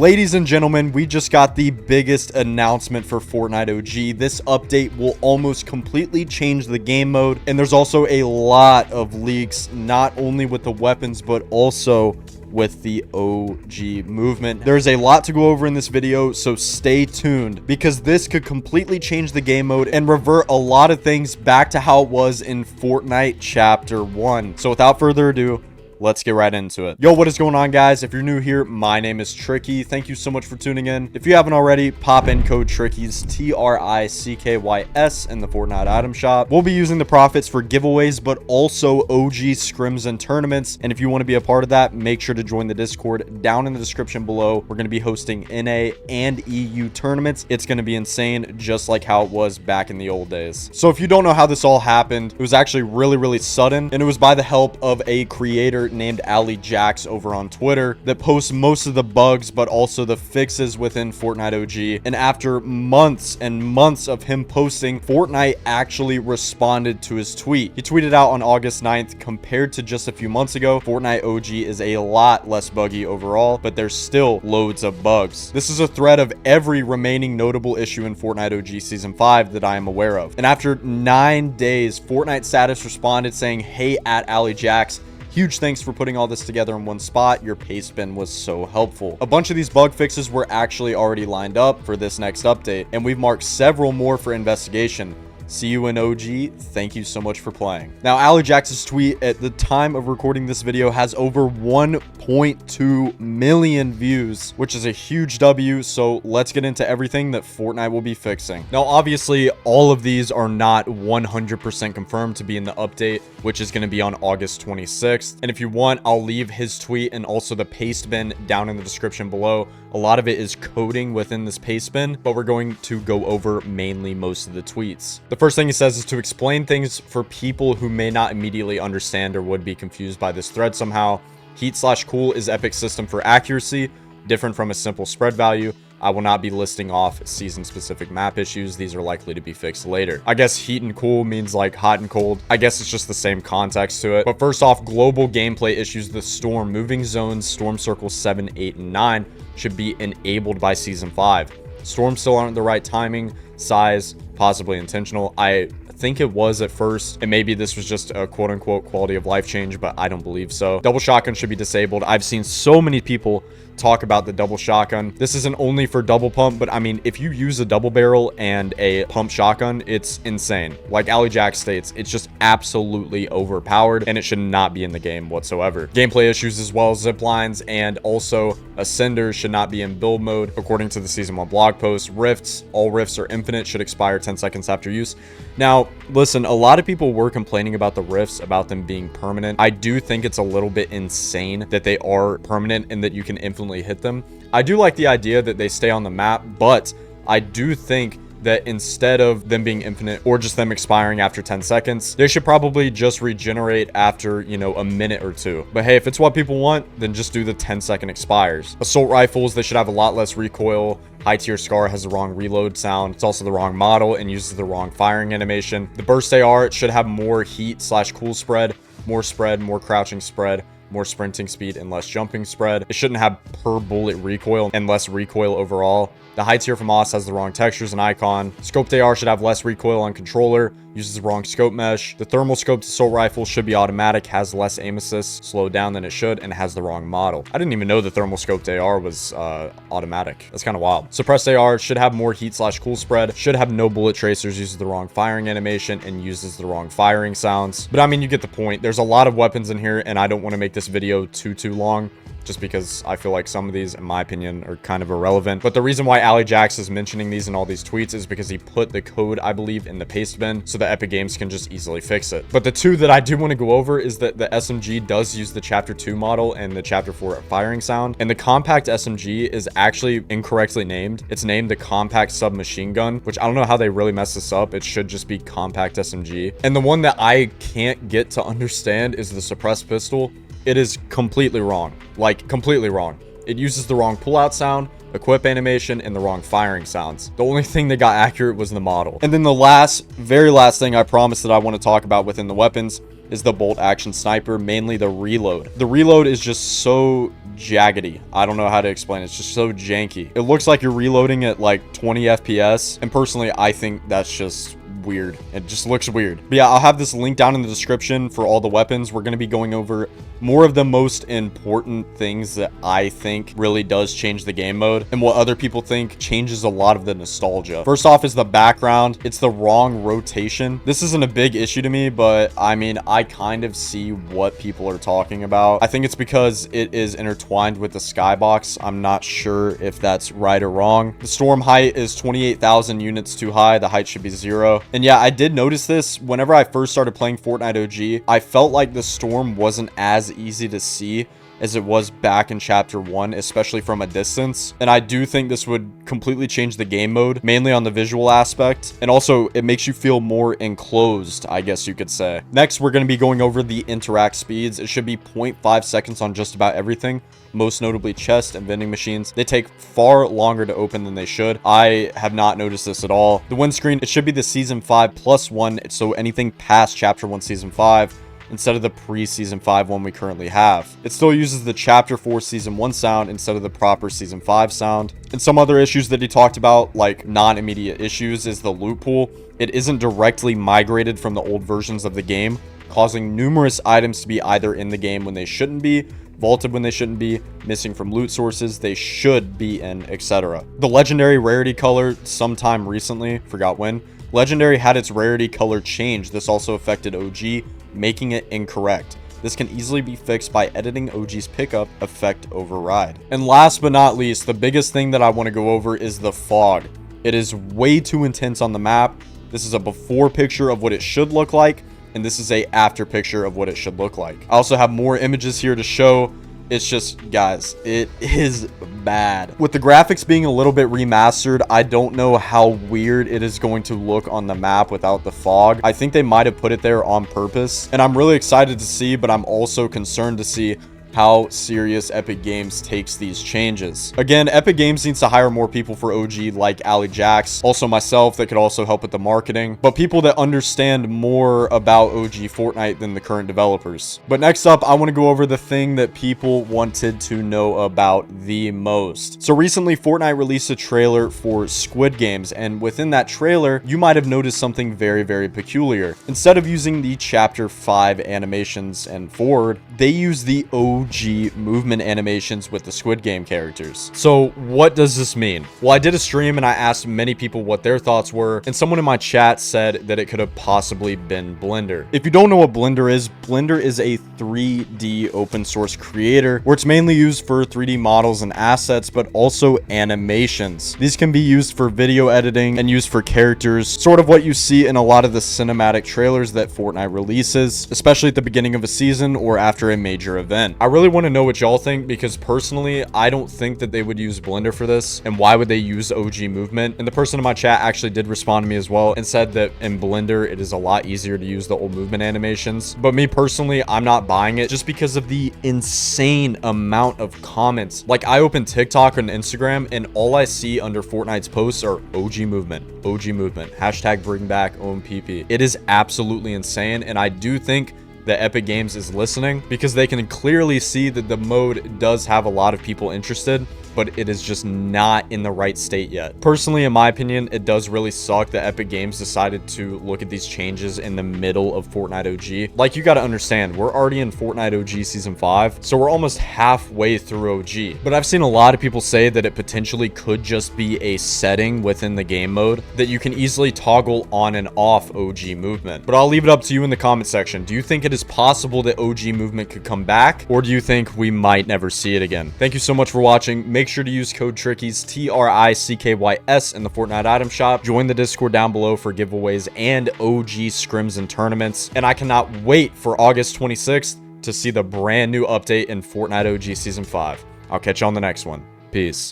Ladies and gentlemen, we just got the biggest announcement for Fortnite OG. This update will almost completely change the game mode, and there's also a lot of leaks, not only with the weapons, but also with the OG movement. There's a lot to go over in this video, so stay tuned because this could completely change the game mode and revert a lot of things back to how it was in Fortnite Chapter 1. So without further ado, let's get right into it. Yo, what is going on, guys? If you're new here, my name is Tricky. Thank you so much for tuning in. If you haven't already, pop in code TRICKYS, TRICKYS, in the Fortnite item shop. We'll be using the profits for giveaways, but also OG scrims and tournaments. And if you want to be a part of that, make sure to join the Discord down in the description below. We're going to be hosting NA and EU tournaments. It's going to be insane, just like how it was back in the old days. So if you don't know how this all happened, it was actually really sudden, and it was by the help of a creator named Ali Jax over on Twitter that posts most of the bugs but also the fixes within Fortnite OG. And after months and months of him posting, Fortnite actually responded to his tweet. He tweeted out on August 9th, compared to just a few months ago, Fortnite OG is a lot less buggy overall, but there's still loads of bugs. This is a thread of every remaining notable issue in Fortnite OG Season 5 that I am aware of. And after 9 days, Fortnite status responded saying, "Hey, at Ali Jax, huge thanks for putting all this together in one spot. Your paste bin was so helpful." A bunch of these bug fixes were actually already lined up for this next update, and we've marked several more for investigation. See you in OG. Thank you so much for playing. Now, Ali Jax's tweet at the time of recording this video has over 1.2 million views, which is a huge W. So let's get into everything that Fortnite will be fixing. Now, obviously, all of these are not 100% confirmed to be in the update, which is going to be on August 26th. And if you want, I'll leave his tweet and also the paste bin down in the description below. A lot of it is coding within this paste bin, but we're going to go over mainly most of the tweets. The first thing he says is to explain things for people who may not immediately understand or would be confused by this thread somehow. Heat/cool is Epic's system for accuracy, different from a simple spread value. I will not be listing off season-specific map issues. These are likely to be fixed later. I guess heat and cool means like hot and cold. I guess it's just the same context to it. But first off, global gameplay issues. The storm, moving zones, storm circles 7, 8, and 9 should be enabled by Season 5. Storms still aren't the right timing, size, possibly intentional. I think it was at first, and maybe this was just a quote-unquote quality of life change, but I don't believe so. Double shotgun should be disabled. I've seen so many people talk about the double shotgun. This isn't only for double pump, but I mean, if you use a double barrel and a pump shotgun, it's insane. Like Ali Jax states, it's just absolutely overpowered, and it should not be in the game whatsoever. Gameplay issues as well as zip lines, and also ascenders should not be in build mode according to the Season 1 blog post. Rifts, all rifts are infinite, should expire 10 seconds after use. Now, listen, a lot of people were complaining about the rifts, about them being permanent. I do think it's a little bit insane that they are permanent and that you can infinitely hit them. I do like the idea that they stay on the map, but I do think that instead of them being infinite or just them expiring after 10 seconds, they should probably just regenerate after, you know, a minute or two. But hey, if it's what people want, then just do the 10-second expires. Assault rifles, they should have a lot less recoil. High tier Scar has the wrong reload sound. It's also the wrong model and uses the wrong firing animation. The burst AR, it should have more heat/cool spread, more crouching spread, more sprinting speed, and less jumping spread. It shouldn't have per bullet recoil and less recoil overall. The high tier from Moss has the wrong textures and icon. Scoped AR should have less recoil on controller, uses the wrong scope mesh. The thermal scoped assault rifle should be automatic, has less aim assist, slowed down than it should, and has the wrong model. I didn't even know the thermal scoped AR was automatic. That's kind of wild. Suppressed AR should have more heat/cool spread, should have no bullet tracers, uses the wrong firing animation, and uses the wrong firing sounds. But I mean, you get the point. There's a lot of weapons in here, and I don't want to make this video too long, just because I feel like some of these, in my opinion, are kind of irrelevant. But the reason why Ali Jax is mentioning these in all these tweets is because he put the code, I believe, in the paste bin so that Epic Games can just easily fix it. But the two that I do want to go over is that the SMG does use the Chapter 2 model and the Chapter 4 firing sound. And the compact SMG is actually incorrectly named. It's named the compact submachine gun, which I don't know how they really messed this up. It should just be compact SMG. And the one that I can't get to understand is the suppressed pistol. It is completely wrong. Like, completely wrong. It uses the wrong pullout sound, equip animation, and the wrong firing sounds. The only thing that got accurate was the model. And then the very last thing I promised that I want to talk about within the weapons is the bolt action sniper, mainly the reload. The reload is just so jaggedy. I don't know how to explain it. It's just so janky. It looks like you're reloading at like 20 FPS. And personally, I think that's just weird. It just looks weird. But yeah, I'll have this link down in the description for all the weapons. We're going to be going over more of the most important things that I think really does change the game mode, and what other people think changes a lot of the nostalgia. First off is the background. It's the wrong rotation. This isn't a big issue to me, but I mean, I kind of see what people are talking about. I think it's because it is intertwined with the skybox. I'm not sure if that's right or wrong. The storm height is 28,000 units too high. The height should be 0. And yeah, I did notice this whenever I first started playing Fortnite OG. I felt like the storm wasn't as easy to see as it was back in chapter 1, especially from a distance. And I do think this would completely change the game mode, mainly on the visual aspect. And also, it makes you feel more enclosed, I guess you could say. Next, we're going to be going over the interact speeds. It should be 0.5 seconds on just about everything, most notably chest and vending machines. They take far longer to open than they should. I have not noticed this at all. The windscreen, it should be the season 5 plus 1, so anything past chapter 1 season 5, instead of the pre-season 5 one we currently have. It still uses the chapter 4 season 1 sound instead of the proper season 5 sound. And some other issues that he talked about, like non-immediate issues, is the loot pool. It isn't directly migrated from the old versions of the game, causing numerous items to be either in the game when they shouldn't be, vaulted when they shouldn't be, missing from loot sources they should be in, etc. The legendary rarity color, sometime recently, forgot when, legendary had its rarity color changed. This also affected OG, making it incorrect. This can easily be fixed by editing OG's pickup effect override. And last but not least, the biggest thing that I want to go over is the fog. It is way too intense on the map. This is a before picture of what it should look like, and this is a after picture of what it should look like. I also have more images here to show. It's just, guys, it is bad. With the graphics being a little bit remastered, I don't know how weird it is going to look on the map without the fog. I think they might have put it there on purpose, and I'm really excited to see, but I'm also concerned to see how serious Epic Games takes these changes. Again, Epic Games needs to hire more people for OG like Ali Jax, also myself, that could also help with the marketing, but people that understand more about OG Fortnite than the current developers. But next up, I want to go over the thing that people wanted to know about the most. So recently, Fortnite released a trailer for Squid Games, and within that trailer, you might have noticed something very, very peculiar. Instead of using the Chapter 5 animations and forward, they use the OG movement animations with the Squid Game characters. So what does this mean? Well, I did a stream and I asked many people what their thoughts were, and someone in my chat said that it could have possibly been Blender. If you don't know what Blender is a 3D open source creator where it's mainly used for 3D models and assets, but also animations. These can be used for video editing and used for characters, sort of what you see in a lot of the cinematic trailers that Fortnite releases, especially at the beginning of a season or after a major event. I really want to know what y'all think, because personally, I don't think that they would use Blender for this. And why would they use OG movement? And the person in my chat actually did respond to me as well and said that in Blender, it is a lot easier to use the old movement animations. But me personally, I'm not buying it just because of the insane amount of comments. Like, I open TikTok and Instagram and all I see under Fortnite's posts are OG movement, hashtag bring back OMPP. It is absolutely insane. And I do think that Epic Games is listening, because they can clearly see that the mode does have a lot of people interested, but it is just not in the right state yet. Personally, in my opinion, it does really suck that Epic Games decided to look at these changes in the middle of Fortnite OG. Like, you gotta understand, we're already in Fortnite OG Season 5, so we're almost halfway through OG. But I've seen a lot of people say that it potentially could just be a setting within the game mode that you can easily toggle on and off OG movement. But I'll leave it up to you in the comment section. Do you think it is possible that OG movement could come back, or do you think we might never see it again? Thank you so much for watching. Make sure to use code TRICKYS, TRICKYS, in the Fortnite item shop. Join the Discord down below for giveaways and OG scrims and tournaments. And I cannot wait for August 26th to see the brand new update in Fortnite OG Season 5. I'll catch you on the next one. Peace.